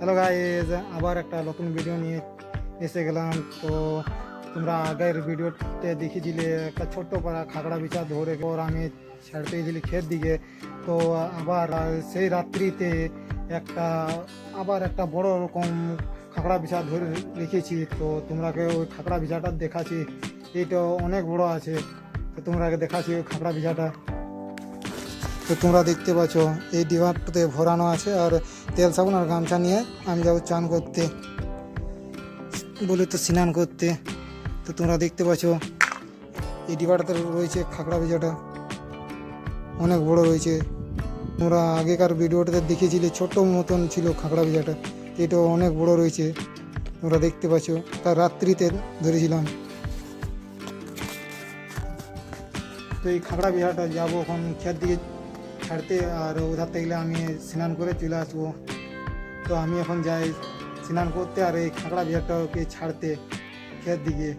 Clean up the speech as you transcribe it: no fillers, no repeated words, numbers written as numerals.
Hello guys, আবার একটা নতুন ভিডিও নিয়ে এসে গেলাম। তো তোমরা আগের ভিডিওতে দেখিয়েছিলে একটা ছোট্ট পাড়া খাগড়া বিছা ধরে ওর আমি ছাড়তে গেছিলি ক্ষেত দিকে। তো আবার সেই রাত্রিতে একটা একটা বড় রকম খাগড়া বিছা ধরে রেখেছি। তো তোমরাকে ওই খাগড়া বিছাটা দেখাচ্ছি। এইটা অনেক বড় আছে। তো তোমরাকে দেখাচ্ছি ওই খাগড়া বিছাটা। তো তোমরা দেখতে পাচ্ছ এই ডিবাটাতে ভরানো আছে, আর তেল সাবান আর গামছা নিয়ে আমি যাবো চান করতে, বলে তো স্নান করতে। তো তোমরা দেখতে পাচ্ছ এই ডিবাটাতে রয়েছে খাগড়া ভিজাটা, অনেক বড় রয়েছে। তোমরা আগেকার ভিডিওটাতে দেখিয়েছিলে ছোট্ট মতন ছিল খাগড়া ভিজাটা, এটা অনেক বড় রয়েছে। তোমরা দেখতে পাচ্ছ তার রাত্রিতে ধরেছিলাম। তো এই খাগড়া বিহারটা যাবো এখন ক্ষেত দিকে ছাড়তে, আর ওধার থেকে আমি স্নান করে চলে আসবো। তো আমি এখন যাই স্নান করতে আর এই খাগড়া বিহারটাকে ছাড়তে ক্ষেত দিকে।